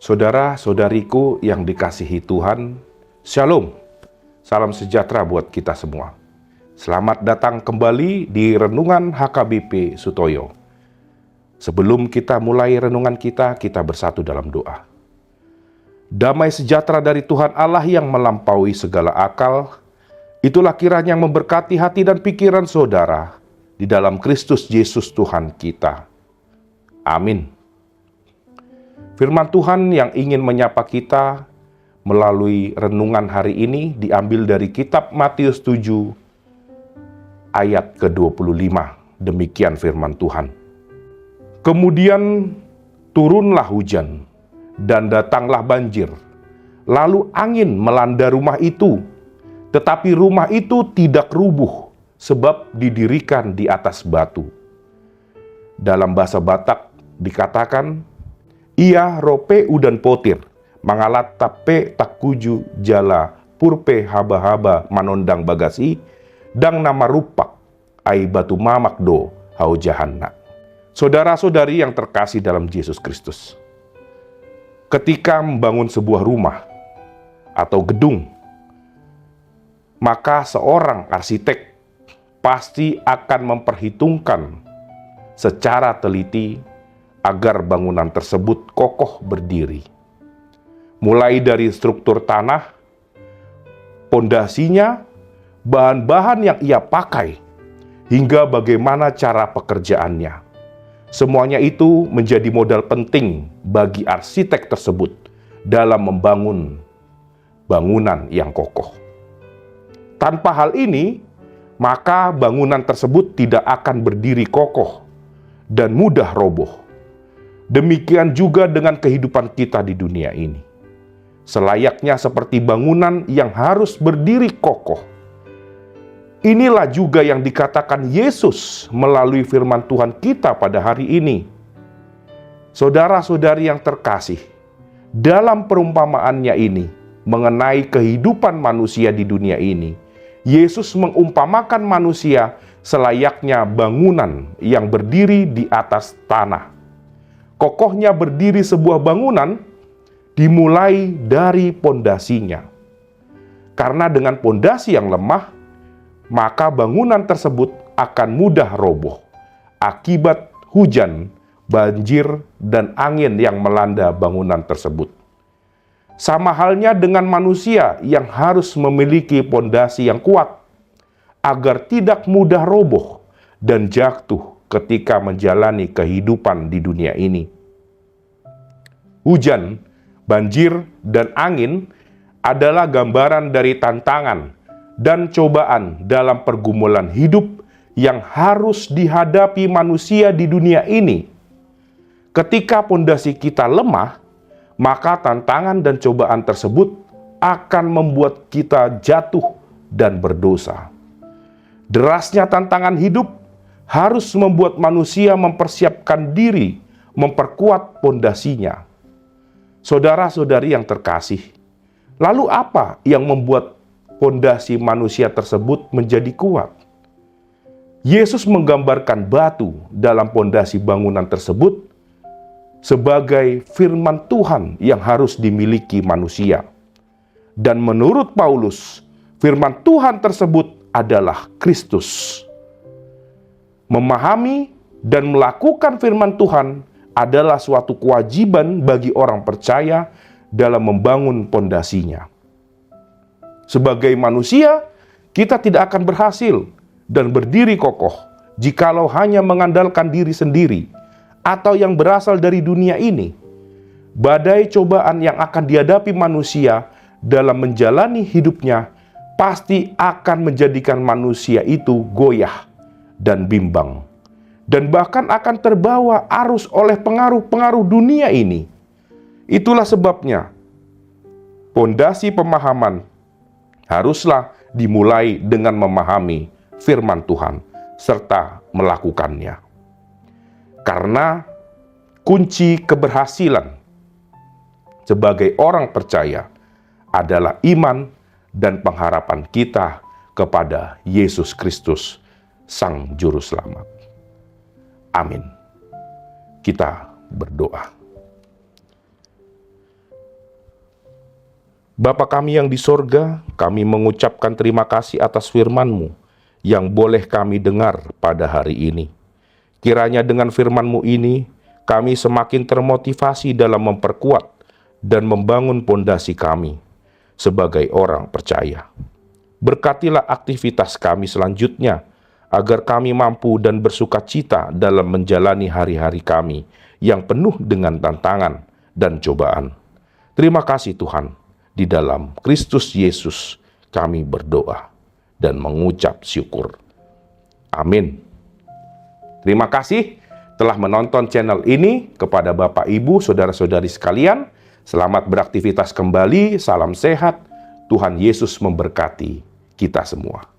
Saudara-saudariku yang dikasihi Tuhan, Shalom. Salam sejahtera buat kita semua. Selamat datang kembali di Renungan HKBP Sutoyo. Sebelum kita mulai renungan kita bersatu dalam doa. Damai sejahtera dari Tuhan Allah yang melampaui segala akal, itulah kiranya yang memberkati hati dan pikiran saudara di dalam Kristus Yesus Tuhan kita. Amin. Firman Tuhan yang ingin menyapa kita melalui renungan hari ini diambil dari kitab Matius 7 ayat ke-25. Demikian firman Tuhan. Kemudian turunlah hujan dan datanglah banjir. Lalu angin melanda rumah itu, tetapi rumah itu tidak rubuh sebab didirikan di atas batu. Dalam bahasa Batak dikatakan, ia rope udan potir, mangalat tape takuju jala purpe haba-haba manondang bagasi, dang nama rupak, ai batu mamak do hau jahanna. Saudara-saudari yang terkasih dalam Yesus Kristus, ketika membangun sebuah rumah atau gedung, maka seorang arsitek pasti akan memperhitungkan secara teliti agar bangunan tersebut kokoh berdiri. Mulai dari struktur tanah, pondasinya, bahan-bahan yang ia pakai, hingga bagaimana cara pekerjaannya. Semuanya itu menjadi modal penting bagi arsitek tersebut dalam membangun bangunan yang kokoh. Tanpa hal ini, maka bangunan tersebut tidak akan berdiri kokoh dan mudah roboh. Demikian juga dengan kehidupan kita di dunia ini. Selayaknya seperti bangunan yang harus berdiri kokoh. Inilah juga yang dikatakan Yesus melalui firman Tuhan kita pada hari ini. Saudara-saudari yang terkasih, dalam perumpamaannya ini mengenai kehidupan manusia di dunia ini, Yesus mengumpamakan manusia selayaknya bangunan yang berdiri di atas tanah. Kokohnya berdiri sebuah bangunan dimulai dari pondasinya. Karena dengan pondasi yang lemah, maka bangunan tersebut akan mudah roboh akibat hujan, banjir, dan angin yang melanda bangunan tersebut. Sama halnya dengan manusia yang harus memiliki pondasi yang kuat agar tidak mudah roboh dan jatuh ketika menjalani kehidupan di dunia ini. Hujan, banjir, dan angin adalah gambaran dari tantangan dan cobaan dalam pergumulan hidup yang harus dihadapi manusia di dunia ini. Ketika pondasi kita lemah, maka tantangan dan cobaan tersebut akan membuat kita jatuh dan berdosa. Derasnya tantangan hidup harus membuat manusia mempersiapkan diri, memperkuat pondasinya. Saudara-saudari yang terkasih, lalu apa yang membuat pondasi manusia tersebut menjadi kuat? Yesus menggambarkan batu dalam pondasi bangunan tersebut sebagai firman Tuhan yang harus dimiliki manusia. Dan menurut Paulus, firman Tuhan tersebut adalah Kristus. Memahami dan melakukan firman Tuhan adalah suatu kewajiban bagi orang percaya dalam membangun pondasinya. Sebagai manusia, kita tidak akan berhasil dan berdiri kokoh jikalau hanya mengandalkan diri sendiri atau yang berasal dari dunia ini. Badai cobaan yang akan dihadapi manusia dalam menjalani hidupnya pasti akan menjadikan manusia itu goyah dan bimbang, dan bahkan akan terbawa arus oleh pengaruh-pengaruh dunia ini. Itulah sebabnya pondasi pemahaman haruslah dimulai dengan memahami firman Tuhan serta melakukannya. Karena kunci keberhasilan sebagai orang percaya adalah iman dan pengharapan kita kepada Yesus Kristus, Sang Juru Selamat. Amin. Kita berdoa. Bapa kami yang di sorga, kami mengucapkan terima kasih atas firman-Mu yang boleh kami dengar pada hari ini. Kiranya dengan firman-Mu ini, kami semakin termotivasi dalam memperkuat dan membangun pondasi kami sebagai orang percaya. Berkatilah aktivitas kami selanjutnya, agar kami mampu dan bersuka cita dalam menjalani hari-hari kami yang penuh dengan tantangan dan cobaan. Terima kasih Tuhan, di dalam Kristus Yesus kami berdoa dan mengucap syukur. Amin. Terima kasih telah menonton channel ini. Kepada Bapak, Ibu, Saudara-saudari sekalian, selamat beraktivitas kembali, salam sehat, Tuhan Yesus memberkati kita semua.